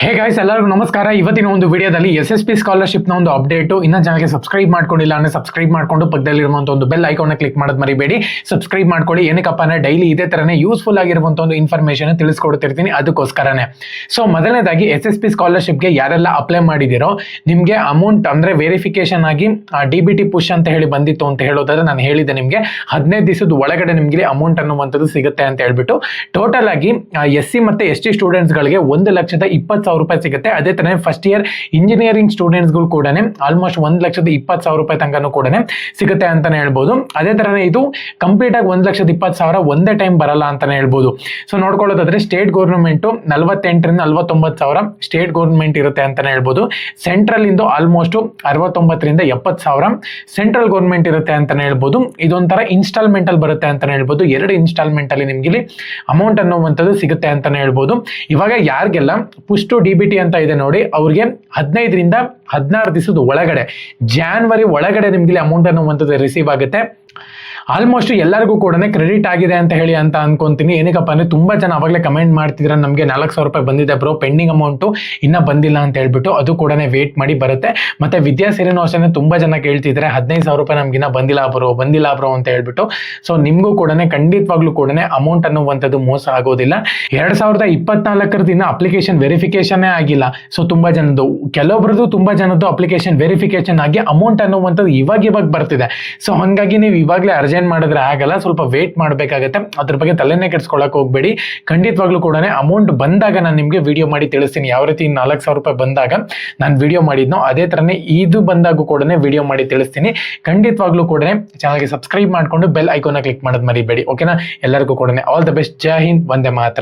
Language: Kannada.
ಹೇ ಗೈಸ್, ಎಲ್ಲರಿಗೂ ನಮಸ್ಕಾರ. ಇವತ್ತಿನ ಒಂದು ವಿಡಿಯೋದಲ್ಲಿ SSP ಸ್ಕಾಲರ್ಶಿಪ್ ನ ಒಂದು ಅಪ್ಡೇಟ್. ಇನ್ನ ಚಾನಲ್ಗೆ ಸಬ್ಸ್ಕ್ರೈಬ್ ಮಾಡ್ಕೊಂಡಿಲ್ಲ ಅಂದ್ರೆ ಸಬ್ಸ್ಕ್ರೈಬ್ ಮಾಡ್ಕೊಂಡು ಪಕ್ಕದಲ್ಲಿರುವಂತಹ ಒಂದು ಬೆಲ್ ಐಕಾನ್ ಕ್ಲಿಕ್ ಮಾಡೋದು ಮರಿಬೇಡಿ. ಸಬ್ಸ್ಕ್ರೈಬ್ ಮಾಡ್ಕೊಳ್ಳಿ. ಏನಕ್ಕಪ್ಪ ಅಂದ್ರೆ ಡೈಲಿ ಇದೇ ತರನೇ ಯೂಸ್ಫುಲ್ ಆಗಿರುವಂತಹ ಒಂದು ಇನ್ಫಾರ್ಮೇಶನ್ ತಿಳಿಸ್ಕೊಡ್ತಿರ್ತೀನಿ, ಅದಕ್ಕೋಸ್ಕರನೇ. ಸೊ ಮೊದಲನೇದಾಗಿ SSP ಸ್ಕಾಲರ್ಶಿಪ್ಗೆ ಯಾರೆಲ್ಲ ಅಪ್ಲೈ ಮಾಡಿದಿರೋ ನಿಮ್ಗೆ ಅಮೌಂಟ್ ಅಂದ್ರೆ ವೆರಿಫಿಕೇಶನ್ ಆಗಿ DBT ಪುಷ್ ಅಂತ ಹೇಳಿ ಬಂದಿತ್ತು ಅಂತ ಹೇಳೋದಾದ್ರೆ ನಾನು ಹೇಳಿದೆ ನಿಮ್ಗೆ 15 ದಿವಸದ ಒಳಗಡೆ ನಿಮ್ಗೆ ಅಮೌಂಟ್ ಅನ್ನುವಂಥದ್ದು ಸಿಗುತ್ತೆ ಅಂತ ಹೇಳ್ಬಿಟ್ಟು. ಟೋಟಲ್ ಆಗಿ SC ಮತ್ತೆ ST ಸ್ಟೂಡೆಂಟ್ಸ್ ಗಳಿಗೆ 1,20,000 ರೂಪಾಯಿ ಸಿಗುತ್ತೆ. ಅದೇ ತರ ಫಸ್ಟ್ ಇಯರ್ ಇಂಜಿನಿಯರಿಂಗ್ ಸ್ಟೂಡೆಂಟ್ಸ್ ಗಳು ಕೂಡ ಆಲ್ಮೋಸ್ಟ್ 1,20,000 ರೂಪಾಯಿ ತನಕ ಕೂಡ ಸಿಗುತ್ತೆ ಅಂತಾನೆ ಹೇಳ್ಬೋದು. ಅದೇ ತರನೇ ಇದು ಕಂಪ್ಲೀಟ್ ಆಗಿ 1,20,000 ಒಂದೇ ಟೈಮ್ ಬರಲ್ಲ ಅಂತಾನೆ ಹೇಳ್ಬೋದು. ಸೊ ನೋಡ್ಕೊಳ್ಳೋದಾದ್ರೆ ಸ್ಟೇಟ್ ಗೌರ್ಮೆಂಟ್ 48ರಿಂದ 49,000 ಸ್ಟೇಟ್ ಗೌರ್ಮೆಂಟ್ ಇರುತ್ತೆ ಅಂತಾನೆ ಹೇಳ್ಬೋದು. ಸೆಂಟ್ರಲ್ ಇಂದು ಆಲ್ಮೋಸ್ಟ್ 69ರಿಂದ 70,000 ಸೆಂಟ್ರಲ್ ಗೌರ್ಮೆಂಟ್ ಇರುತ್ತೆ ಅಂತಾನೆ ಹೇಳ್ಬೋದು. ಇದೊಂಥರ ಇನ್ಸ್ಟಾಲ್ಮೆಂಟ್ ಅಲ್ಲಿ ಬರುತ್ತೆ ಅಂತಾನೆ ಹೇಳ್ಬೋದು. 2 ಇನ್ಸ್ಟಾಲ್ಮೆಂಟ್ ಅಲ್ಲಿ ನಿಮ್ಗೆ ಅಮೌಂಟ್ ಅನ್ನುವಂಥದ್ದು ಸಿಗುತ್ತೆ ಅಂತಾನೆ ಹೇಳ್ಬೋದು. ಇವಾಗ ಯಾರಿಗೆಲ್ಲ ಪುಷ್ ಟು DBT ಅಂತ ಇದೆ ನೋಡಿ, ಅವ್ರಿಗೆ 15ರಿಂದ 16 ದಿವಸದ ಒಳಗಡೆ ಜಾನ್ವರಿ ಒಳಗಡೆ ನಿಮ್ಗೆ ಅಮೌಂಟ್ ಅನ್ನುವಂಥದ್ದು ರಿಸೀವ್ ಆಗುತ್ತೆ. ಆಲ್ಮೋಸ್ಟ್ ಎಲ್ಲರಿಗೂ ಕೂಡ ಕ್ರೆಡಿಟ್ ಆಗಿದೆ ಅಂತ ಹೇಳಿ ಅಂತ ಅನ್ಕೊಂತೀನಿ. ಏನಕ್ಕಪ್ಪ ಅಂದ್ರೆ ತುಂಬಾ ಜನ ಅವಾಗಲೇ ಕಮೆಂಟ್ ಮಾಡ್ತಿದ್ರೆ ನಮಗೆ 4,000 ರೂಪಾಯಿ ಬಂದಿದೆ ಬ್ರೋ, ಪೆಂಡಿಂಗ್ ಅಮೌಂಟ್ ಇನ್ನ ಬಂದಿಲ್ಲ ಅಂತ ಹೇಳ್ಬಿಟ್ಟು. ಅದು ಕೂಡ ವೇಟ್ ಮಾಡಿ ಬರುತ್ತೆ. ಮತ್ತೆ ವಿದ್ಯಾಸಿರಿನೂ ಅಷ್ಟೇ ತುಂಬಾ ಜನ ಕೇಳ್ತಿದ್ರೆ 15,000 ರೂಪಾಯಿ ನಮ್ಗೆ ಇನ್ನ ಬಂದಿಲ್ಲ ಬ್ರೋ ಅಂತ ಹೇಳ್ಬಿಟ್ಟು. ಸೊ ನಿಮ್ಗೂ ಕೂಡ ಖಂಡಿತವಾಗ್ಲೂ ಕೂಡ ಅಮೌಂಟ್ ಅನ್ನುವಂಥದ್ದು ಮೋಸ ಆಗೋದಿಲ್ಲ. 2024 ಇನ್ನ ಅಪ್ಲಿಕೇಶನ್ ವೆರಿಫಿಕೇಶನ್ ಆಗಿಲ್ಲ. ಸೊ ತುಂಬಾ ಜನದ್ದು, ಕೆಲವೊಬ್ರದ್ದು ತುಂಬಾ ಜನದ್ದು ಅಪ್ಲಿಕೇಶನ್ ವೆರಿಫಿಕೇಶನ್ ಆಗಿ ಅಮೌಂಟ್ ಅನ್ನುವಂಥದ್ದು ಇವಾಗ ಬರ್ತಿದೆ. ಸೊ ಹಂಗಾಗಿ ನೀವು ಇವಾಗಲೇ ಅರ್ಜೆಂಟ್ ಮಾಡಿದ್ರೆ ಆಗಲ್ಲ, ಸ್ವಲ್ಪ ವೇಟ್ ಮಾಡಬೇಕಾಗತ್ತೆ. ಅದ್ರ ಬಗ್ಗೆ ತಲೆನೇ ಕೆಡಿಸ್ಕೊಳ್ಳಕ್ ಹೋಗ್ಬೇಡಿ. ಖಂಡಿತವಾಗ್ಲೂ ಕೂಡ ಅಮೌಂಟ್ ಬಂದಾಗ ನಾನು ನಿಮ್ಗೆ ವಿಡಿಯೋ ಮಾಡಿ ತಿಳಿಸ್ತೀನಿ. ಯಾವ ರೀತಿ 4,000 ರೂಪಾಯಿ ಬಂದಾಗ ನಾನು ವಿಡಿಯೋ ಮಾಡಿದ್ನೋ ಅದೇ ತರನೇ ಇದು ಬಂದಾಗೂ ಕೂಡ ವಿಡಿಯೋ ಮಾಡಿ ತಿಳಿಸ್ತೀನಿ. ಖಂಡಿತವಾಗ್ಲೂ ಕೂಡ ಚಾನಲ್ಗೆ ಸಬ್ಸ್ಕ್ರೈಬ್ ಮಾಡ್ಕೊಂಡು ಬೆಲ್ ಐಕಾನ್ ಕ್ಲಿಕ್ ಮಾಡೋದು ಮರಿಬೇಡಿ. ಓಕೆನಾ? ಎಲ್ಲರಿಗೂ ಕೂಡ all the best. Jai Hind, Vande Mataram.